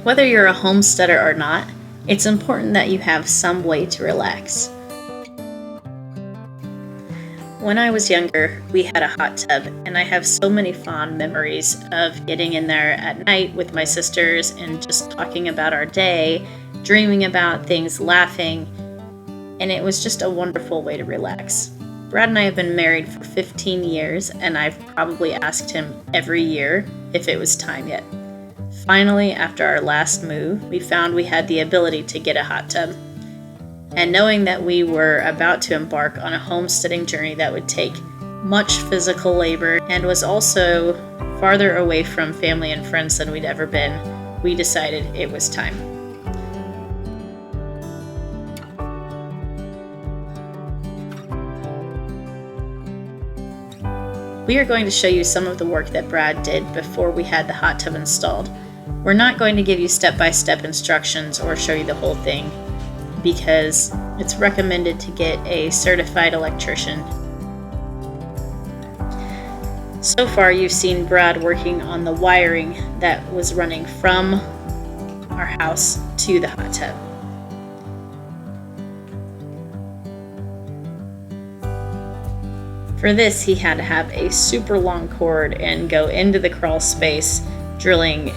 Whether you're a homesteader or not, it's important that you have some way to relax. When I was younger, we had a hot tub, and I have so many fond memories of getting in there at night with my sisters and just talking about our day, dreaming about things, laughing, and it was just a wonderful way to relax. Brad and I have been married for 15 years, and I've probably asked him every year if it was time yet. Finally, after our last move, we found we had the ability to get a hot tub. And knowing that we were about to embark on a homesteading journey that would take much physical labor and was also farther away from family and friends than we'd ever been, we decided it was time. We are going to show you some of the work that Brad did before we had the hot tub installed. We're not going to give you step-by-step instructions or show you the whole thing because it's recommended to get a certified electrician. So far, you've seen Brad working on the wiring that was running from our house to the hot tub. For this, he had to have a super long cord and go into the crawl space, drilling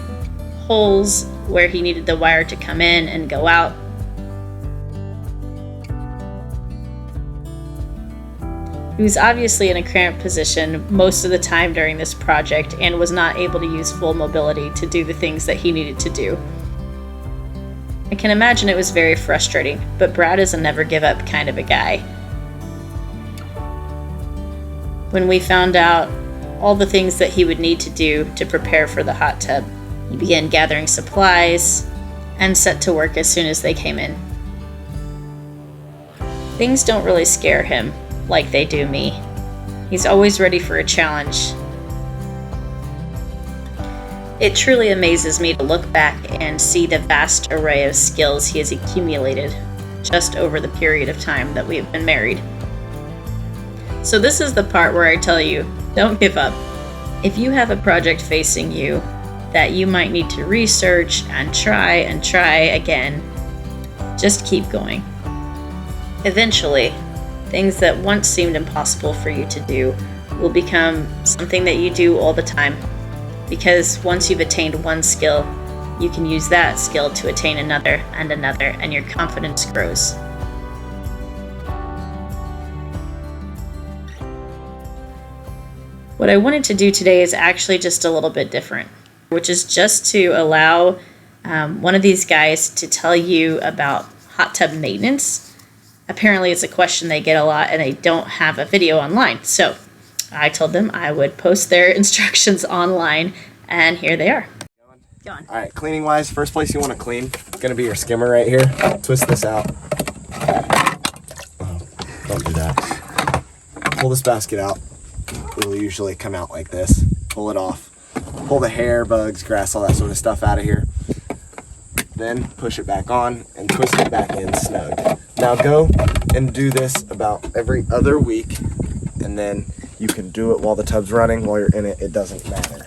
holes where he needed the wire to come in and go out. He was obviously in a cramped position most of the time during this project and was not able to use full mobility to do the things that he needed to do. I can imagine it was very frustrating, but Brad is a never give up kind of a guy. When we found out all the things that he would need to do to prepare for the hot tub, he began gathering supplies and set to work as soon as they came in. Things don't really scare him like they do me. He's always ready for a challenge. It truly amazes me to look back and see the vast array of skills he has accumulated just over the period of time that we have been married. So this is the part where I tell you, don't give up. If you have a project facing you that you might need to research and try again, just keep going. Eventually, things that once seemed impossible for you to do will become something that you do all the time. Because once you've attained one skill, you can use that skill to attain another, and your confidence grows. What I wanted to do today is actually just a little bit different, which is just to allow one of these guys to tell you about hot tub maintenance. Apparently it's a question they get a lot and they don't have a video online. So I told them I would post their instructions online, and here they are. Go on. All right, cleaning wise, first place you want to clean is going to be your skimmer right here. Twist this out. Oh, don't do that. Pull this basket out. It will usually come out like this. Pull it off. Pull the hair, bugs, grass, all that sort of stuff out of here. Then push it back on and twist it back in snug. Now go and do this about every other week, and then you can do it while the tub's running. While you're in it, it doesn't matter.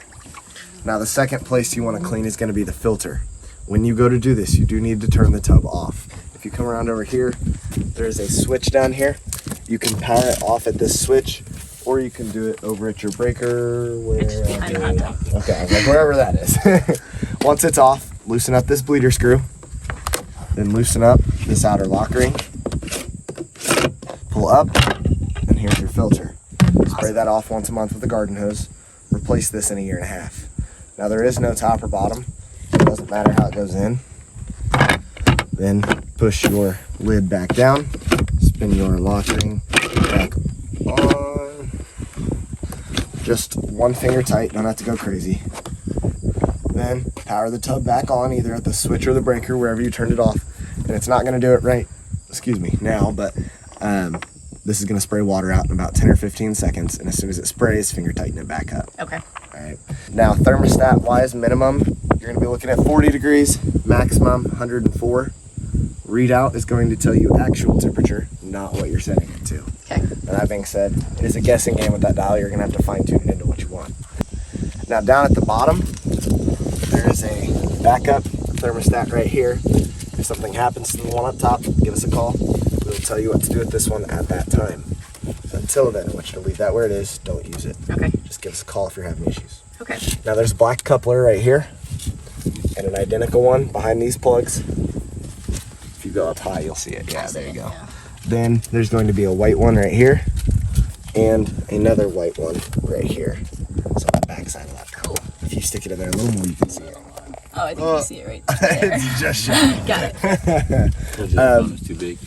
Now the second place you want to clean is going to be the filter. When you go to do this, you do need to turn the tub off. If you come around over here, there's a switch down here. You can power it off at this switch, or you can do it over at your breaker. Okay, I was like, wherever that is. Once it's off, loosen up this bleeder screw, then loosen up this outer lock ring, pull up, and here's your filter. Spray that off once a month with a garden hose. Replace this in 1.5 years. Now there is no top or bottom. It doesn't matter how it goes in. Then push your lid back down, spin your lock ring back on. Just one finger tight, don't have to go crazy. Then power the tub back on, either at the switch or the breaker, wherever you turned it off. And it's not gonna do it right, now, but this is gonna spray water out in about 10 or 15 seconds. And as soon as it sprays, finger tighten it back up. Okay. All right. Now thermostat wise, minimum, you're gonna be looking at 40 degrees, maximum 104. Readout is going to tell you actual temperature, not what you're setting it to. Okay. And that being said, it is a guessing game with that dial. You're gonna have to fine tune it into what you want. Now down at the bottom, there is a backup thermostat right here. If something happens to the one up top, give us a call. We'll tell you what to do with this one at that time. Until then, I want you to leave that where it is. Don't use it. Okay. Just give us a call if you're having issues. Okay. Now there's a black coupler right here and an identical one behind these plugs. If you go up high, you'll see it. Yeah, there you go. Yeah. Then there's going to be a white one right here and another white one right here. So on the back side of that. Cool. If you stick it in there a little more, you can see it. Oh, I think you see it right there. It's just shiny. Got it. It's too big.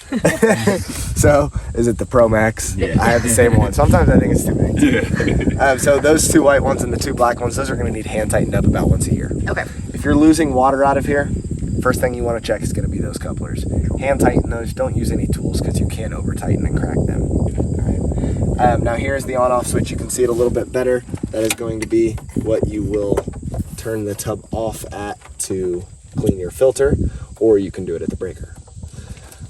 So, is it the Pro Max? Yeah. I have the same one. Sometimes I think it's too big. So those two white ones and the two black ones, those are going to need hand tightened up about once a year. Okay. If you're losing water out of here, first thing you want to check is going to be those couplers. Hand tighten those. Don't use any tools because you can over tighten and crack them. All right. Now here's the on-off switch. You can see it a little bit better. That is going to be what you will turn the tub off at to clean your filter, or you can do it at the breaker.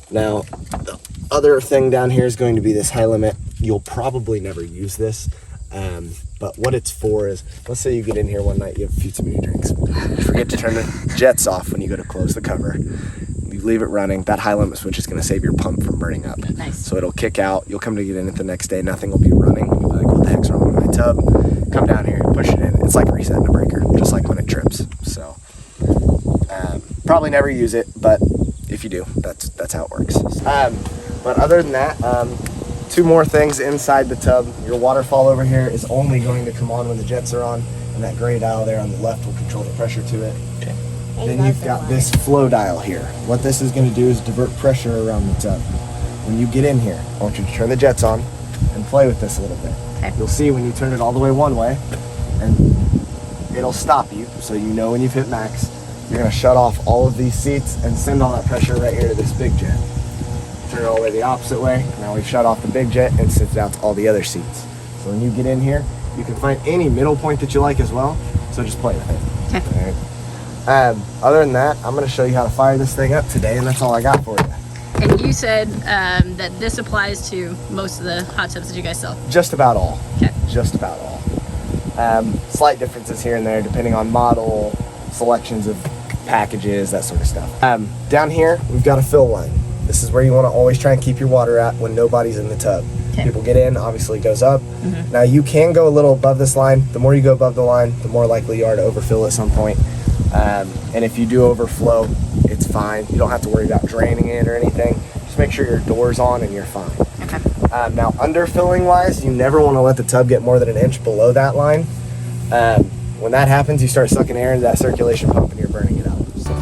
Now, the other thing down here is going to be this high limit. You'll probably never use this, but what it's for is, let's say you get in here one night, you have a few too many drinks. You forget to turn the jets off when you go to close the cover. You leave it running. That high limit switch is going to save your pump from burning up. Nice. So it'll kick out. You'll come to get in it the next day. Nothing will be running. You'll be like, what the heck's wrong with my tub? Come down here, push it in. It's like resetting a breaker, just like when it trips. So probably never use it, but if you do, that's how it works. But other than that, two more things inside the tub. Your waterfall over here is only going to come on when the jets are on, and that gray dial there on the left will control the pressure to it. Okay. Then you've got this flow dial here. What this is going to do is divert pressure around the tub. When you get in here, I want you to turn the jets on and play with this a little bit. Okay. You'll see when you turn it all the way one way, and it'll stop you, so you know when you've hit max. You're going to shut off all of these seats and send all that pressure right here to this big jet. Turn it all the way the opposite way. Now we've shut off the big jet and sent it out to all the other seats. So when you get in here, you can find any middle point that you like as well, so just play with it. Okay. All right. Other than that, I'm going to show you how to fire this thing up today, and that's all I got for you. And you said that this applies to most of the hot tubs that you guys sell. Just about all. Okay. Just about all. Slight differences here and there depending on model, selections of packages, that sort of stuff. Down here, we've got a fill line. This is where you want to always try and keep your water at when nobody's in the tub. Okay. People get in, obviously it goes up. Now you can go a little above this line. The more you go above the line, the more likely you are to overfill at some point. And if you do overflow, it's fine. You don't have to worry about draining it or anything. Just make sure your door's on and you're fine. Okay. Now underfilling wise, you never want to let the tub get more than an inch below that line. When that happens, you start sucking air into that circulation pump and you're burning it out. So